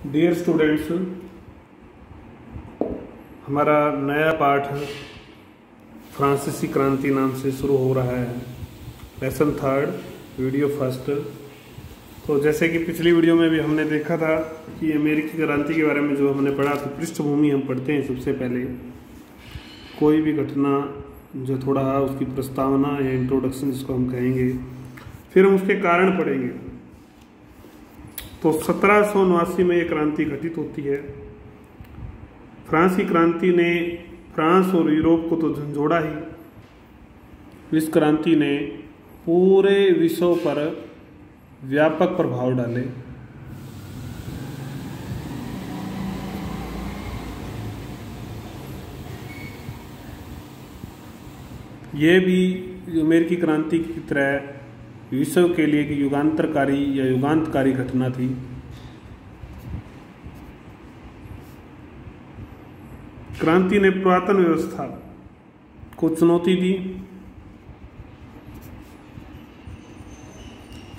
Dear students, हमारा नया पाठ फ्रांसीसी क्रांति नाम से शुरू हो रहा है। Lesson third, video first. तो जैसे कि पिछली वीडियो में भी हमने देखा था कि अमेरिकी क्रांति के बारे में जो हमने पढ़ा, तो पृष्ठभूमि हम पढ़ते हैं सबसे पहले। कोई भी घटना जो थोड़ा उसकी प्रस्तावना या इंट्रोडक्शन जिसको हम कहेंगे, फिर हम उसके कारण पढ़ेंगे। तो 1789 में ये क्रांति घटित होती है। फ्रांस की क्रांति ने फ्रांस और यूरोप को तो झंझोड़ा ही, इस क्रांति ने पूरे विश्व पर व्यापक प्रभाव डाले। ये भी अमेरिकी क्रांति की तरह विश्व के लिए एक युगांतरकारी या युगांतकारी घटना थी। क्रांति ने पुरातन व्यवस्था को चुनौती दी।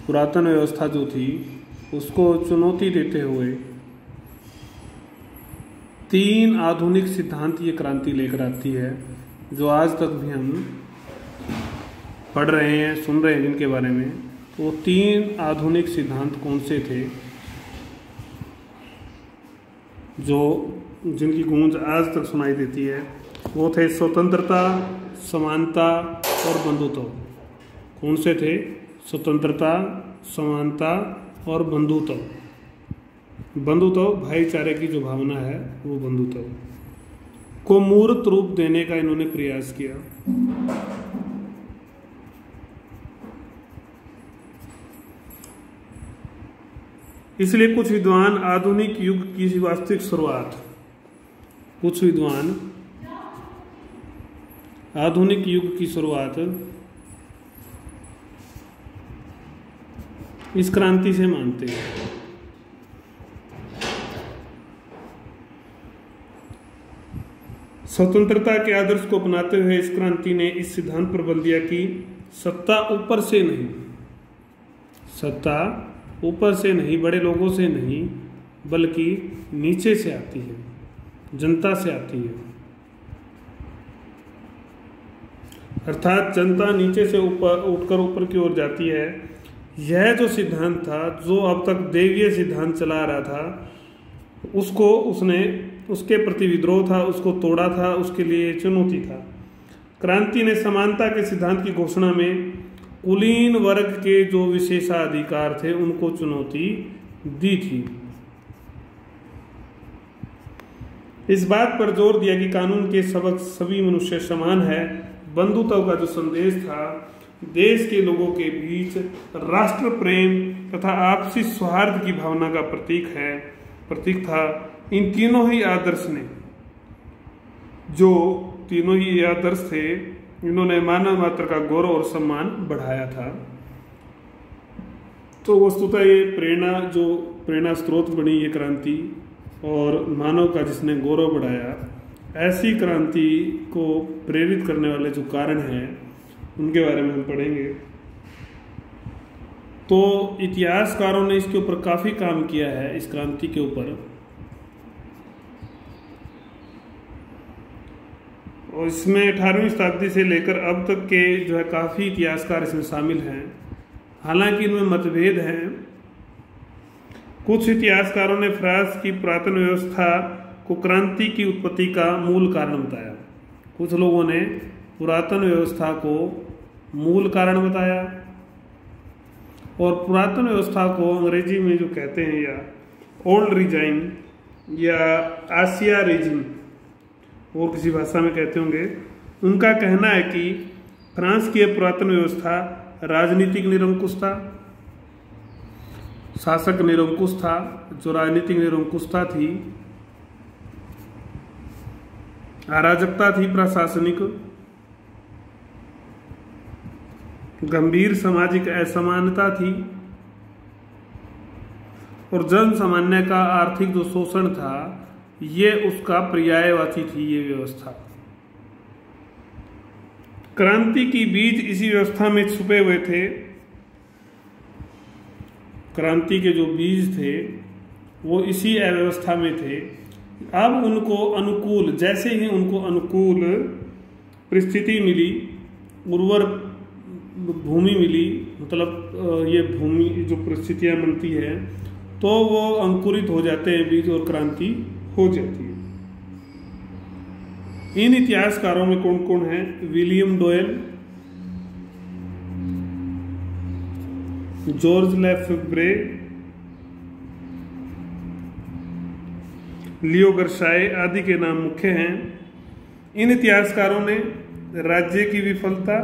पुरातन व्यवस्था जो थी उसको चुनौती देते हुए 3 आधुनिक सिद्धांत ये क्रांति लेकर आती है, जो आज तक भी हम पढ़ रहे हैं, सुन रहे हैं जिनके बारे में। तो 3 आधुनिक सिद्धांत कौन से थे जो जिनकी गूंज आज तक सुनाई देती है? वो थे स्वतंत्रता, समानता और बंधुत्व। कौन से थे? स्वतंत्रता, समानता और बंधुत्व। बंधुत्व, भाईचारे की जो भावना है वो बंधुत्व को मूर्त रूप देने का इन्होंने प्रयास किया। इसलिए कुछ विद्वान आधुनिक युग की वास्तविक शुरुआत, कुछ विद्वान आधुनिक युग की शुरुआत इस क्रांति से मानते हैं। स्वतंत्रता के आदर्श को अपनाते हुए इस क्रांति ने इस सिद्धांत पर बल दिया कि सत्ता ऊपर से नहीं, सत्ता ऊपर से नहीं, बड़े लोगों से नहीं, बल्कि नीचे से आती है, जनता से आती है। अर्थात जनता नीचे से ऊपर उठकर ऊपर की ओर जाती है। यह जो सिद्धांत था, जो अब तक देवीय सिद्धांत चला आ रहा था, उसको उसने उसके प्रति विद्रोह था, उसको तोड़ा था, उसके लिए चुनौती था। क्रांति ने समानता के सिद्धांत की घोषणा में कुलीन वर्ग के जो विशेषाधिकार थे उनको चुनौती दी थी। इस बात पर जोर दिया कि कानून के सबक सभी मनुष्य समान है। बंधुत्व का जो संदेश था, देश के लोगों के बीच राष्ट्र प्रेम तथा आपसी सौहार्द की भावना का प्रतीक था। इन तीनों ही आदर्श ने, जो तीनों ही आदर्श थे, इन्होंने मानव मात्र का गौरव और सम्मान बढ़ाया था। तो वस्तुतः ये प्रेरणा स्रोत बनी ये क्रांति, और मानव का जिसने गौरव बढ़ाया, ऐसी क्रांति को प्रेरित करने वाले जो कारण हैं उनके बारे में हम पढ़ेंगे। तो इतिहासकारों ने इसके ऊपर काफी काम किया है, इस क्रांति के ऊपर। और इसमें 18वीं शताब्दी से लेकर अब तक के जो है काफी इतिहासकार इसमें शामिल हैं। हालांकि इनमें मतभेद हैं। कुछ इतिहासकारों ने फ्रांस की पुरातन व्यवस्था को क्रांति की उत्पत्ति का मूल कारण बताया। कुछ लोगों ने पुरातन व्यवस्था को मूल कारण बताया, और पुरातन व्यवस्था को अंग्रेजी में जो कहते हैं, या ओल्ड रिजाइम या आसिया रिजिम, और किसी भाषा में कहते होंगे, उनका कहना है कि फ्रांस की पुरातन व्यवस्था राजनीतिक निरंकुश था, शासक निरंकुश था। जो राजनीतिक निरंकुशता थी, अराजकता थी प्रशासनिक, गंभीर सामाजिक असमानता थी, और जन सामान्य का आर्थिक जो शोषण था, ये उसका पर्यायवाची थी ये व्यवस्था। क्रांति की बीज इसी व्यवस्था में छुपे हुए थे। क्रांति के जो बीज थे वो इसी अव्यवस्था में थे। अब उनको अनुकूल, जैसे ही उनको अनुकूल परिस्थिति मिली, उर्वर भूमि मिली, मतलब ये भूमि जो परिस्थितियां बनती है, तो वो अंकुरित हो जाते हैं बीज और क्रांति हो जाती है। इन इतिहासकारों में कौन कौन है? विलियम डोयल, जॉर्ज लेफेब्रे, लियो गर्शाय आदि के नाम मुख्य हैं। इन इतिहासकारों ने राज्य की विफलता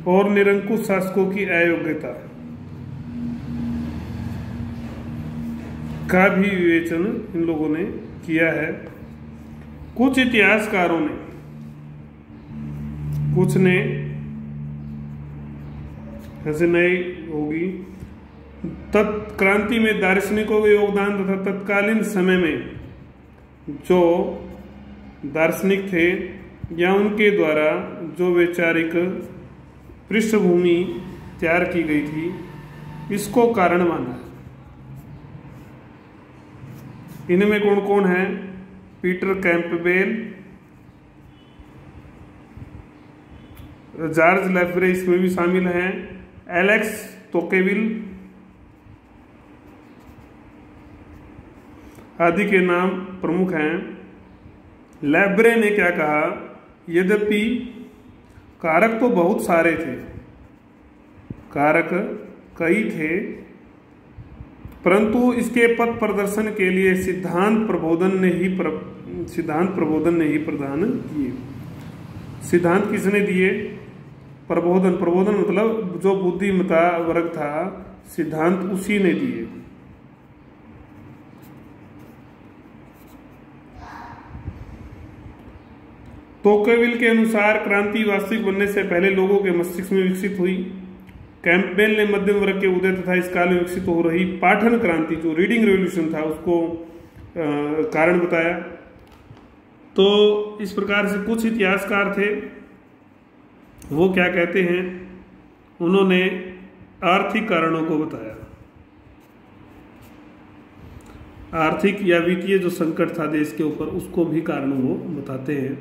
और निरंकुश शासकों की अयोग्यता का भी विवेचन इन लोगों ने किया है। कुछ इतिहासकारों ने, कुछ ने ऐसे नई होगी, क्रांति में दार्शनिकों का योगदान तथा तत्कालीन समय में जो दार्शनिक थे या उनके द्वारा जो वैचारिक पृष्ठभूमि तैयार की गई थी, इसको कारण माना है। इनमें कौन कौन है? पीटर कैंपबेल, जॉर्ज लेफेब्रे इसमें भी शामिल हैं, एलेक्स तोकेविल आदि के नाम प्रमुख हैं। लेफेब्रे ने क्या कहा? यद्यपि कारक तो बहुत सारे थे, कारक कई थे, परंतु इसके पथ प्रदर्शन के लिए सिद्धांत प्रबोधन ने ही प्रदान किए। सिद्धांत किसने दिए? प्रबोधन मतलब जो बुद्धिमता वर्ग था, सिद्धांत उसी ने दिए। तोकेविल के अनुसार क्रांति वास्तविक बनने से पहले लोगों के मस्तिष्क में विकसित हुई। कैंपबेल ने मध्यम वर्ग के उदय तथा इस काल में विकसित हो रही पाठन क्रांति, जो रीडिंग रेवोल्यूशन था, उसको कारण बताया। तो इस प्रकार से कुछ इतिहासकार थे, वो क्या कहते हैं? उन्होंने आर्थिक कारणों को बताया। आर्थिक या वित्तीय जो संकट था देश के ऊपर, उसको भी कारण वो बताते हैं।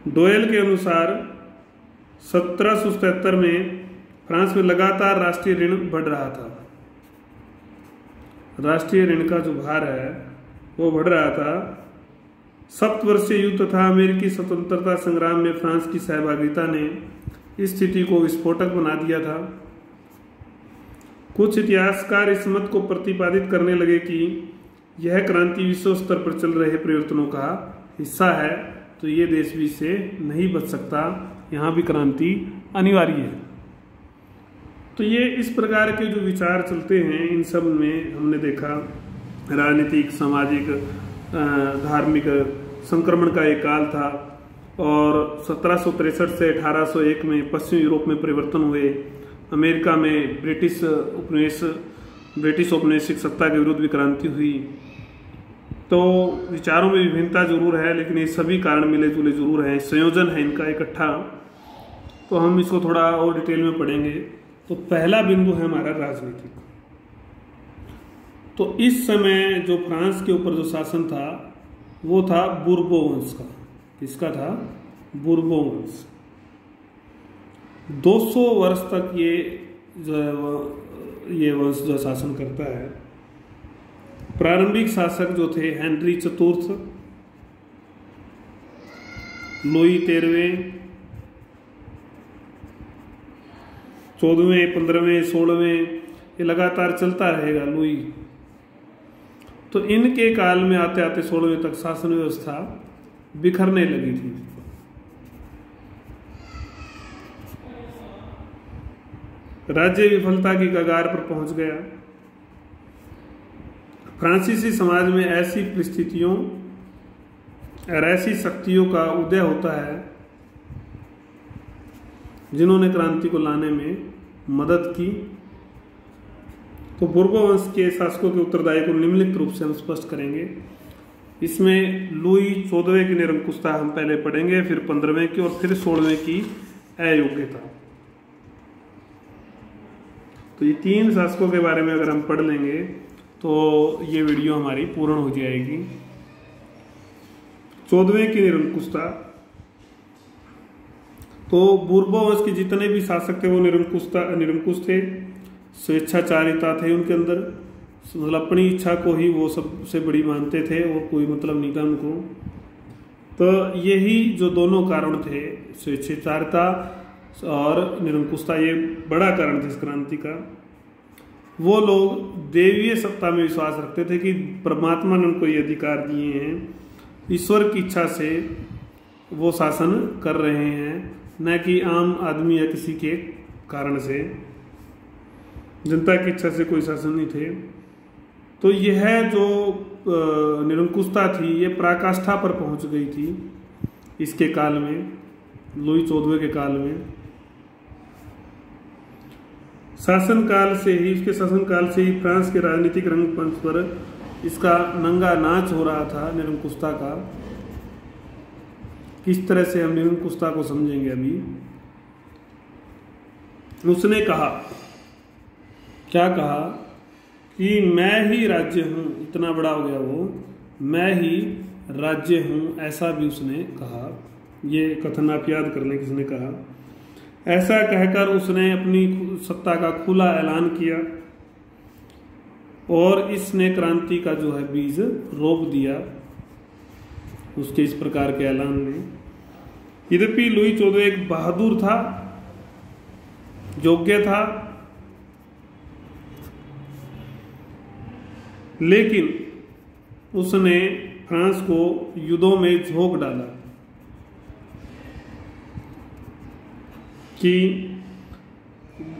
डोयल के अनुसार 1777 में फ्रांस में लगातार राष्ट्रीय ऋण बढ़ रहा था। राष्ट्रीय ऋण का जो भार है वो बढ़ रहा था। सप्तवर्षीय युद्ध तथा अमेरिकी स्वतंत्रता संग्राम में फ्रांस की सहभागिता ने इस स्थिति को विस्फोटक बना दिया था। कुछ इतिहासकार इस मत को प्रतिपादित करने लगे कि यह क्रांति विश्व स्तर पर चल रहे परिवर्तनों का हिस्सा है, तो ये देश भी इससे नहीं बच सकता, यहाँ भी क्रांति अनिवार्य है। तो ये इस प्रकार के जो विचार चलते हैं, इन सब में हमने देखा राजनीतिक, सामाजिक, धार्मिक संक्रमण का एक काल था। और 1763 से 1801 में पश्चिम यूरोप में परिवर्तन हुए। अमेरिका में ब्रिटिश औपनिवेशिक सत्ता के विरुद्ध भी क्रांति हुई। तो विचारों में विभिन्नता जरूर है, लेकिन ये सभी कारण मिले जुले जरूर हैं, संयोजन है इनका इकट्ठा। तो हम इसको थोड़ा और डिटेल में पढ़ेंगे। तो पहला बिंदु है हमारा राजनीतिक। तो इस समय जो फ्रांस के ऊपर जो शासन था वो था बुर्बो वंश का। किसका था? बुर्बो वंश। 200 वर्ष तक ये वंश जो शासन करता है। प्रारंभिक शासक जो थे हेनरी चतुर्थ, लुई 13वें, 14वें, 15वें, 16वें, ये लगातार चलता रहेगा लुई। तो इनके काल में आते आते 16वें तक शासन व्यवस्था बिखरने लगी थी। राज्य विफलता की कगार पर पहुंच गया। फ्रांसीसी समाज में ऐसी परिस्थितियों और ऐसी शक्तियों का उदय होता है जिन्होंने क्रांति को लाने में मदद की। तो बुर्बो वंश के शासकों के उत्तरदायी को निम्नलिखित रूप से हम स्पष्ट करेंगे। इसमें लुई 14वें की निरंकुशता हम पहले पढ़ेंगे, फिर 15वें की और फिर 16वें की अयोग्यता। तो ये 3 शासकों के बारे में अगर हम पढ़ लेंगे तो ये वीडियो हमारी पूर्ण हो जाएगी। 14वें की निरंकुशता। तो बुर्बो वंश के जितने भी शासक थे वो निरंकुश थे, स्वेच्छाचारिता थे उनके अंदर, मतलब अपनी इच्छा को ही वो सबसे बड़ी मानते थे और कोई मतलब नहीं था उनको। तो यही जो दोनों कारण थे, स्वेच्छाचारिता और निरंकुशता, ये बड़ा कारण था इस क्रांति का। वो लोग देवीय सत्ता में विश्वास रखते थे कि परमात्मा ने उनको ये अधिकार दिए हैं, ईश्वर की इच्छा से वो शासन कर रहे हैं, न कि आम आदमी या किसी के कारण से, जनता की इच्छा से कोई शासन नहीं थे। तो यह जो निरंकुशता थी ये पराकाष्ठा पर पहुंच गई थी इसके काल में, लुई 14वें के काल में। शासनकाल से ही, इसके शासनकाल से ही फ्रांस के राजनीतिक रंगमंच पर इसका नंगा नाच हो रहा था निरंकुशता का। किस तरह से हम निरंकुशता को समझेंगे अभी। उसने कहा, क्या कहा कि मैं ही राज्य हूं, इतना बड़ा हो गया वो, मैं ही राज्य हूं, ऐसा भी उसने कहा। ये कथन आप याद कर लें, किसने कहा। ऐसा कहकर उसने अपनी सत्ता का खुला ऐलान किया और इसने क्रांति का जो है बीज रोप दिया उसके इस प्रकार के ऐलान में। यद्यपि लुई 14 एक बहादुर था, योग्य था, लेकिन उसने फ्रांस को युद्धों में झोंक डाला कि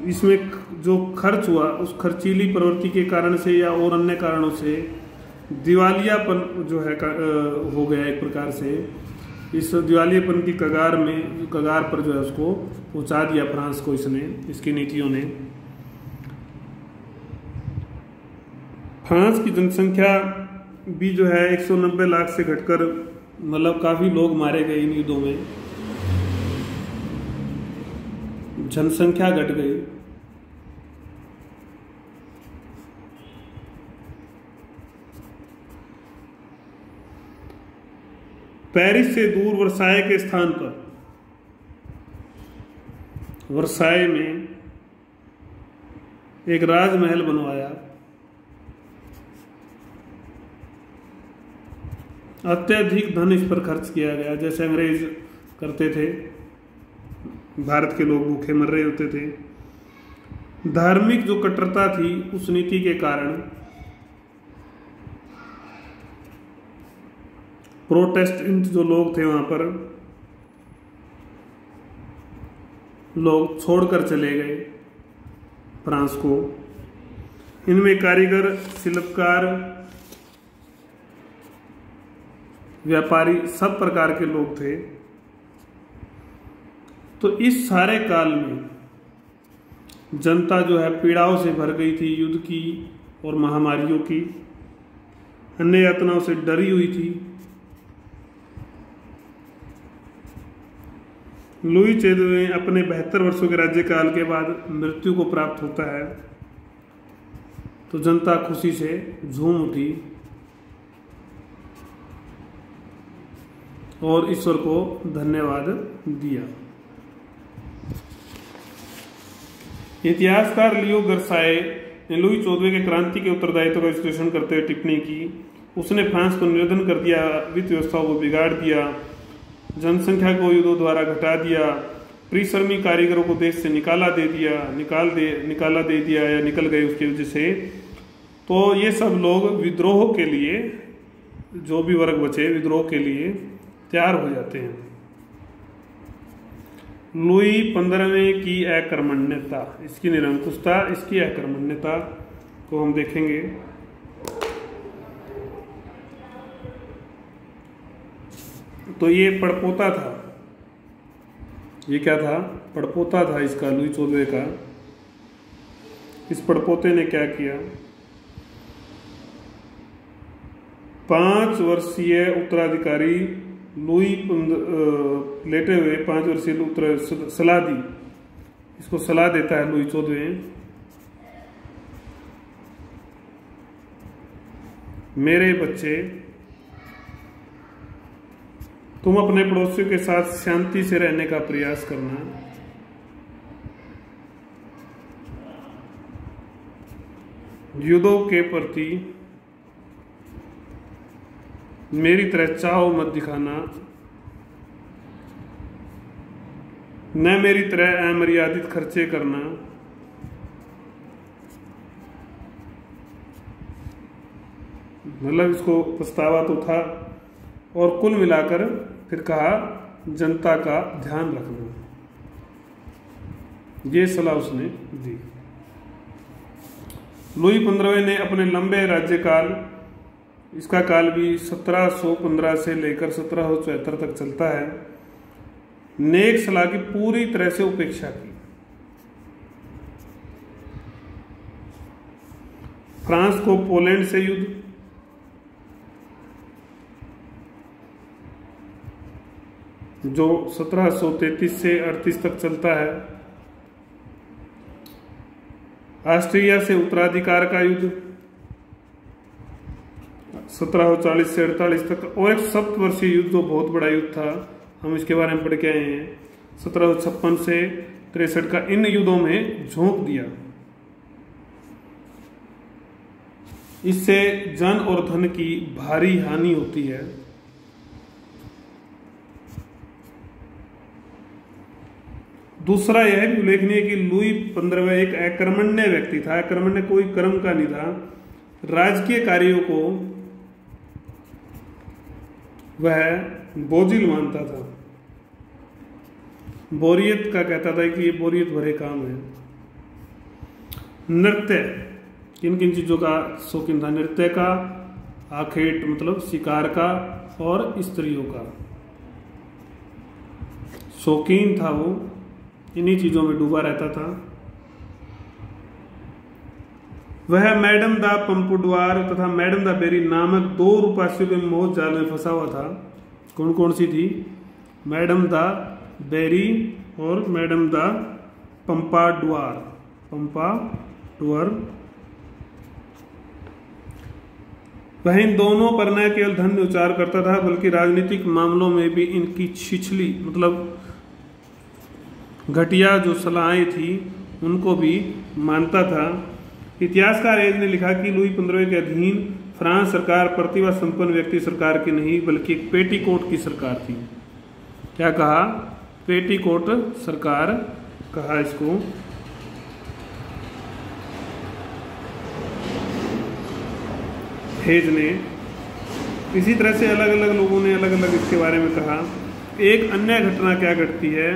इसमें जो खर्च हुआ उस खर्चीली प्रवृत्ति के कारण से या और अन्य कारणों से दिवालियापन जो है हो गया एक प्रकार से। इस दिवालियापन की कगार पर जो है उसको पहुंचा दिया फ्रांस को इसने, इसकी नीतियों ने। फ्रांस की जनसंख्या भी जो है 190 लाख से घटकर, मतलब काफी लोग मारे गए इन युद्धों में, जनसंख्या घट गई। पेरिस से दूर वर्साय के स्थान पर, वर्साय में एक राजमहल बनवाया। अत्यधिक धन इस पर खर्च किया गया, जैसे अंग्रेज करते थे, भारत के लोग भूखे मर रहे होते थे। धार्मिक जो कट्टरता थी उस नीति के कारण प्रोटेस्टेंट जो लोग थे वहां पर, लोग छोड़कर चले गए फ्रांस को। इनमें कारीगर, शिल्पकार, व्यापारी, सब प्रकार के लोग थे। तो इस सारे काल में जनता जो है पीड़ाओं से भर गई थी, युद्ध की और महामारियों की, अन्य यातनाओं से डरी हुई थी। लुई 14वें अपने 72 वर्षों के राज्यकाल के बाद मृत्यु को प्राप्त होता है तो जनता खुशी से झूम उठी और ईश्वर को धन्यवाद दिया। इतिहासकार लियो गर्साए ने लुई 14वें के क्रांति के उत्तरदायित्व का विश्लेषण करते हुए टिप्पणी की। उसने फ्रांस को निर्धन कर दिया, वित्त व्यवस्थाओं को बिगाड़ दिया, जनसंख्या को युद्धों द्वारा घटा दिया, परिश्रमी कारीगरों को देश से निकाला दे दिया या निकल गए उसकी वजह से। तो ये सब लोग विद्रोह के लिए, जो भी वर्ग बचे विद्रोह के लिए तैयार हो जाते हैं। लुई 15वें की अकर्मण्यता, इसकी निरंकुशता, इसकी अकर्मण्यता को हम देखेंगे। तो ये पड़पोता था, ये क्या था? पड़पोता था इसका, लुई 14वें का। इस पड़पोते ने क्या किया? 5 वर्षीय उत्तराधिकारी लुई लेटे हुए 5 वर्षीय सलाह दी, इसको सलाह देता है लुई 14वें मेरे बच्चे, तुम अपने पड़ोसियों के साथ शांति से रहने का प्रयास करना। युद्धों के प्रति मेरी तरह चाव मत दिखाना, न मेरी तरह अमर्यादित खर्चे करना। मतलब इसको पछतावा तो था, और कुल मिलाकर फिर कहा जनता का ध्यान रखना, ये सलाह उसने दी। लुई 15वें ने अपने लंबे राज्यकाल, इसका काल भी 1715 से लेकर 1774 तक चलता है, नेक सलाह की पूरी तरह से उपेक्षा की। फ्रांस को पोलैंड से युद्ध, जो 1733 से 38 तक चलता है, ऑस्ट्रिया से उत्तराधिकार का युद्ध 1740 से 48 तक, और एक सप्तवर्षीय युद्ध जो बहुत बड़ा युद्ध था, हम इसके बारे में पढ़ के आए हैं, 1756 से 63 का। इन युद्धों में झोंक दिया। इससे जन और धन की भारी हानि होती है। दूसरा यह भी उल्लेखनीय कि लुई 15वां एक अकर्मण्य व्यक्ति था। अकर्मण्य कोई कर्म का नहीं था। राजकीय कार्यों को वह बोझिल मानता था, बोरियत का कहता था कि ये बोरियत भरे काम है। नृत्य, किन किन चीजों का शौकीन था? नृत्य का, आखेट मतलब शिकार का, और स्त्रियों का शौकीन था। वो इन्हीं चीजों में डूबा रहता था। वह मैडम दा पंपुडवार तथा मैडम दा बेरी नामक 2 रूपासियों के मोह जाल में फंसा हुआ था। कौन कौन सी थी? मैडम दा बेरी और मैडम दा पंपाडुआर। वह इन दोनों पर न केवल धन्य उच्चार करता था, बल्कि राजनीतिक मामलों में भी इनकी छिछली मतलब घटिया जो सलाहें थी उनको भी मानता था। इतिहासकार एज ने लिखा कि लुई 15वें के अधीन फ्रांस सरकार प्रतिभा संपन्न व्यक्ति सरकार की नहीं, बल्कि एक पेटीकोट की सरकार थी। क्या कहा? पेटीकोट सरकार कहा इसको। हेज ने इसी तरह से अलग अलग लोगों ने अलग अलग इसके बारे में कहा। एक अन्य घटना क्या घटती है?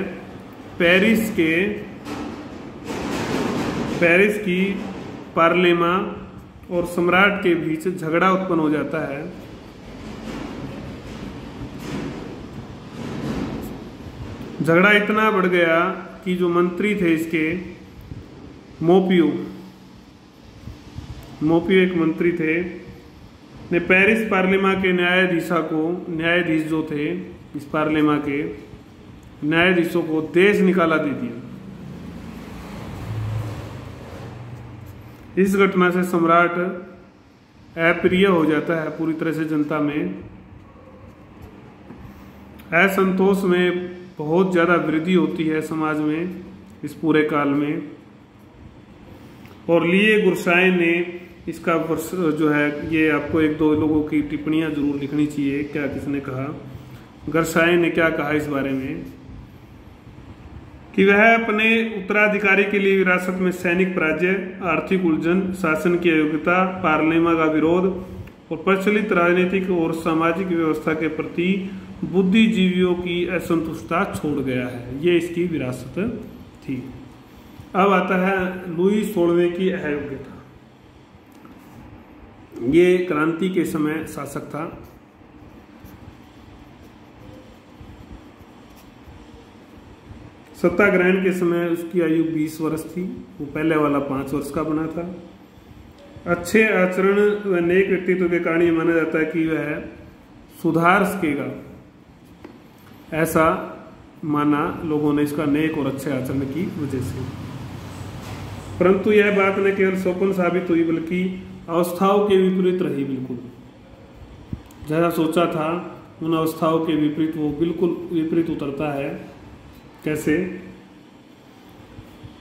पेरिस की पार्लेमा और सम्राट के बीच झगड़ा उत्पन्न हो जाता है। झगड़ा इतना बढ़ गया कि जो मंत्री थे इसके, मोपियो एक मंत्री थे, ने पेरिस पार्लेमा के न्यायाधीश जो थे इस पार्लेमा के न्यायाधीशों को देश निकाला दे दिया। इस घटना से सम्राट अप्रिय हो जाता है पूरी तरह से जनता में। असंतोष में बहुत ज्यादा वृद्धि होती है समाज में इस पूरे काल में। और लिए गुरसाए ने इसका जो है, ये आपको 1-2 लोगों की टिप्पणियां जरूर लिखनी चाहिए। क्या किसने कहा? गुरसाए ने क्या कहा इस बारे में कि वह अपने उत्तराधिकारी के लिए विरासत में सैनिक पराजय, आर्थिक उलझन, शासन की अयोग्यता, पार्लियामेंट का विरोध और प्रचलित राजनीतिक और सामाजिक व्यवस्था के प्रति बुद्धिजीवियों की असंतुष्टता छोड़ गया है। ये इसकी विरासत थी। अब आता है लुई 16वें की अयोग्यता। ये क्रांति के समय शासक था। सत्ता ग्रहण के समय उसकी आयु 20 वर्ष थी। वो पहले वाला 5 वर्ष का बना था। अच्छे आचरण व नेक व्यक्तित्व के कारण ये माना जाता है कि वह सुधार सकेगा, ऐसा माना लोगों ने इसका नेक और अच्छे आचरण की वजह से। परंतु यह बात न केवल स्वप्न साबित हुई, बल्कि अवस्थाओं के विपरीत रही बिल्कुल। जैसा सोचा था उन अवस्थाओं के विपरीत वो बिल्कुल विपरीत उतरता है। कैसे?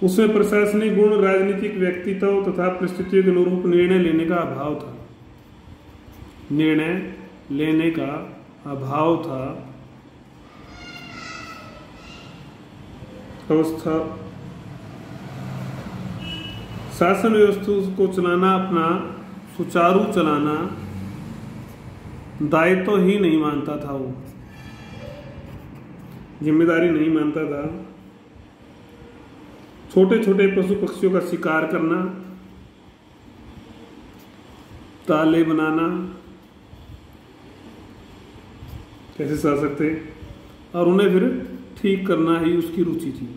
उसमें प्रशासनिक गुण, राजनीतिक व्यक्तित्व तथा परिस्थितियों के अनुरूप निर्णय लेने का अभाव था। निर्णय लेने का अभाव था। अवस्था शासन व्यवस्था को चलाना, अपना सुचारू चलाना दायित्व ही नहीं मानता था, वो जिम्मेदारी नहीं मानता था। छोटे छोटे पशु पक्षियों का शिकार करना, ताले बनाना, कैसे शासक थे, और उन्हें फिर ठीक करना ही उसकी रुचि थी।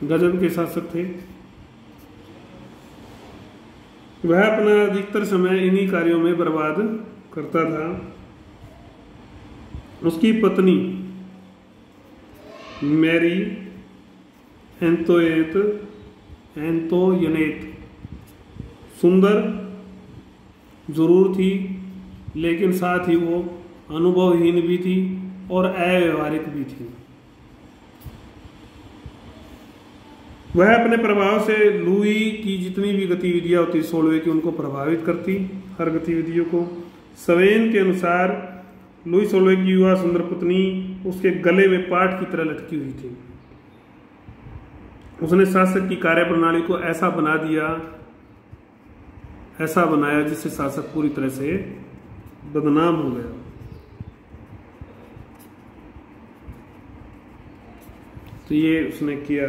गजब के शासक थे। वह अपना अधिकतर समय इन्हीं कार्यों में बर्बाद करता था। उसकी पत्नी मैरी एंतोयनेत सुंदर जरूर थी, लेकिन साथ ही वो अनुभवहीन भी थी और अव्यवहारिक भी थी। वह अपने प्रभाव से लुई की जितनी भी गतिविधियां होती सोलवे की, उनको प्रभावित करती, हर गतिविधियों को। सवेन के अनुसार लुई सोलवे की युवा सुंदर पत्नी उसके गले में पाट की तरह लटकी हुई थी। उसने शासक की कार्यप्रणाली को ऐसा बना दिया, ऐसा बनाया जिससे शासक पूरी तरह से बदनाम हो गया। तो ये उसने किया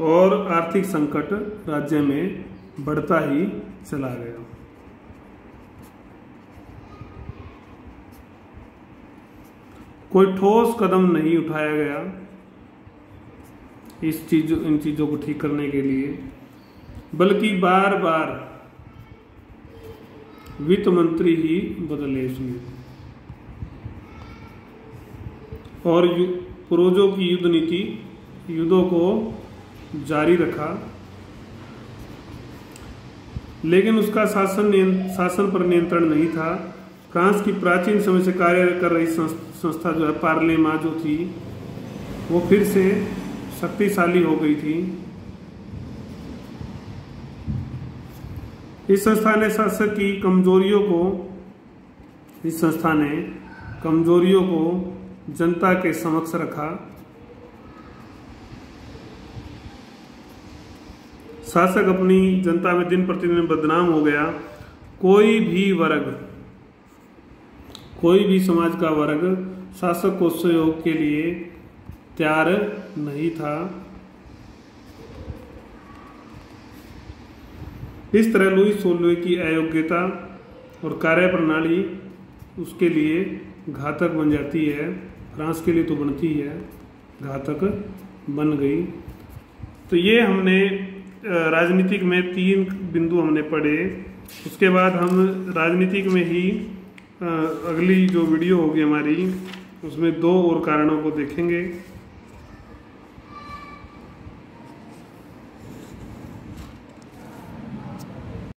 और आर्थिक संकट राज्य में बढ़ता ही चला गया। कोई ठोस कदम नहीं उठाया गया इन चीजों को ठीक करने के लिए, बल्कि बार बार वित्त मंत्री ही बदले इसमें, और पूर्वजों की युद्ध नीति, युद्धों को जारी रखा, लेकिन उसका शासन पर नियंत्रण नहीं था। फ्रांस की प्राचीन समय से कार्य कर रही संस्था जो है पार्लेमा जो थी, वो फिर से शक्तिशाली हो गई थी। इस संस्था ने शासक की कमजोरियों को जनता के समक्ष रखा। शासक अपनी जनता में दिन प्रतिदिन बदनाम हो गया। कोई भी समाज का वर्ग शासक को सहयोग के लिए तैयार नहीं था। इस तरह लुई सोलवे की अयोग्यता और कार्यप्रणाली उसके लिए घातक बन जाती है। फ्रांस के लिए तो बनती है, घातक बन गई। तो ये हमने राजनीतिक में 3 बिंदु हमने पढ़े। उसके बाद हम राजनीतिक में ही अगली जो वीडियो होगी हमारी, उसमें 2 और कारणों को देखेंगे।